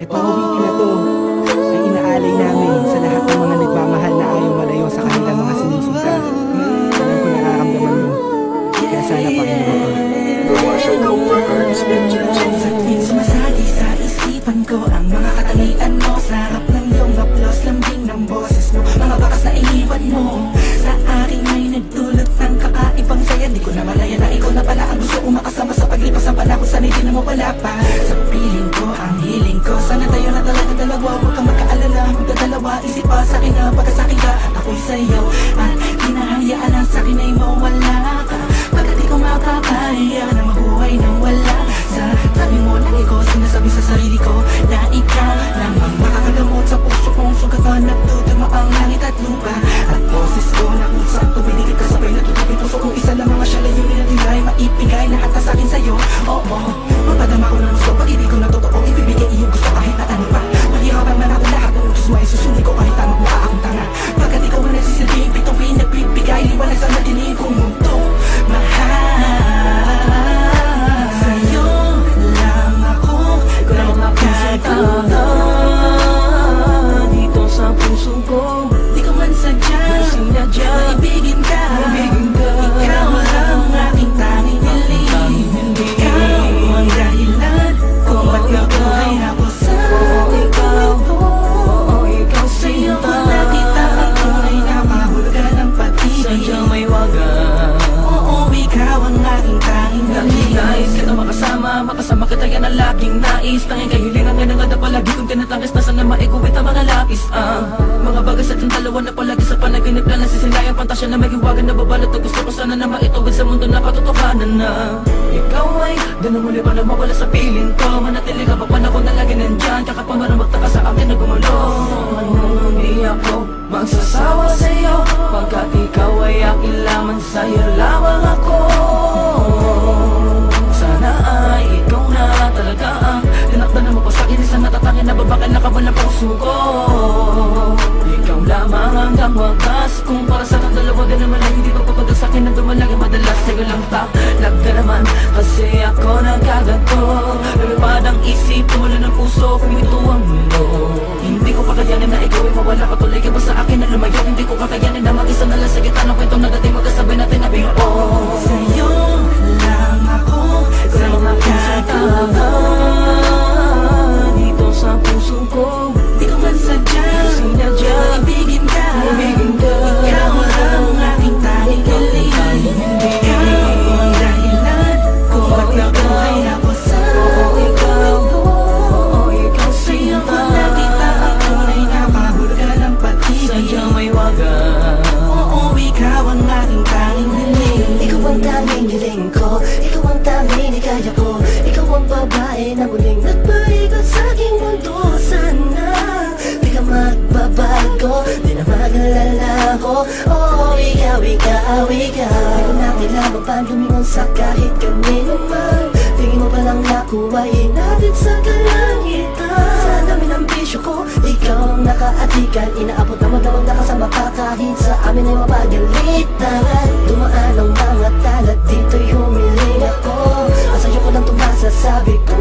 Itong awitin na to ay inaalay namin sa lahat ng mga nagmamahal na ayaw malayo sa kanilang mga sinisinta. Alam ko nararamdaman mo, kaya sana pakinggan mo. Sumasagi sa isipan ko ang mga katangian mo. Sa harap ng iyong haplos, lambing ng boses mo, mga bakas na iniwan mo sa akin ay nagdulot ng kakaibang saya. Di ko na malaya na ikaw na pala ang gusto kong makasama sa paglipas ng panahon. Sana'y di na mawala pa sa piling ko, ang hiling ko. Sana tayo na talaga dalawa, huwag kang magkaalala. Magdadalawa, isip pa sa akin na pagkasakin ka at ako'y sa'yo. At hinahayaan ang sa'kin ay mawala ka, pagkat di ko makakaya na mabuhay nang wala sa tabi mo. Lagi ko sinasabi sa sarili ko na ikaw lamang makakagamot sa puso kong sugat na nagduduma ang langit at lupa. At boses ko na kung saan tumiligid ka sabay natutupin puso kong isa lamang ang siya layunin at hindi maipigay lahat na sa'kin sa'yo. Oo, mapadama ko ng gusto pag-ibig ko na totoo, ibibigay iyong gusto kahit na ano pa. Mahirapan man ako lahat ng utos mo ay susunod ko kahit anong mukha akong tanga. Pagkat ikaw ang nagsisilbing bituin, nagbibigay liwanag sa madilim kong mundo. Sa'yo lang ako nagkatuwa dito sa puso ko. Di ko man sadya maibigin ka. Ikaw ang aking tanging hiling. Ikaw ang dahilan kung ba't nabuhay ako sa ikaw. Sa'yo ko nakita ang tunay na mahulugan ng pag-ibig. Sadyang may wagas. Oo, ikaw ang aking tanging hiling. Nais kita makasama kita yan ang laging nais. Tanging kahilingan nga nangada palagi kong tinatangis na sana maikuwit ang mga lapis. Mga bagay sa ating dalawa na palagi sa panaginip na nasisilayan. Pantasya na may hiwagan na babalot na gusto ko sana na maituwid sa mundo na katotohanan na ikaw ay doon muli pa na mawala sa piling ko. Manatili ka pa panahon na lagi nandyan, tsaka pa marang magtaka sa akin na gumulo. Hindi ako magsasawa sa'yo, pagkat ikaw ay akin lamang, sa'yo lamang ako. Sana ay ikaw na talaga ang tinakda na mapasakin, isang natatangin na babakan na kaban ng puso ko. Ikaw lamang hanggang wagas, kung para sa kang dalawa din naman ay hindi papapagal sa'kin na dumalagi madalas. Sa'yo lang talag ka naman, kasi ako nagkagato. Lumipad ang isip, tumulo ng puso, kumito ang mundo. Hindi ko kakayanin na ikaw ay mawala ka, tuloy ka ba sa akin na lumayo. Hindi ko kakayanin na mag-isa na lang sa gitna ng kwentong nagating magkasabay natin na biyo. Sa'yo lang ako nagkatawa dito sa puso ko. Di ko man sadya maibigin ka. Ikaw ang aking tanging hiling. Ikaw ang dahilan kung ba't nabuhay ako sa ikaw. Sa'yo ko nakita ang tunay na mahulugan ng pag-ibig. Sadyang may wagas. Oo, ikaw ang aking tanging hiling. Ikaw ang tanging hiling ko, ikaw ang tanging nikaya ko. Ikaw ang babae na muling nagpaikot sa aking mundo. Sana di ka magbabago, di na mag-alala ko. Oh, ikaw. Di ko na kailangan pa lumingon sa kahit kanino man. Tingin mo palang nakuhain natin sa kalangitan. Sa dami ng bisyo ko, ikaw ang nakaatikan. Inaabot na magdawag na kasama ka kahit sa amin ay mapagalitan. Dumaan ang mga talat, dito'y humiling ako. Ang sa'yo ko lang tumasasabi ko,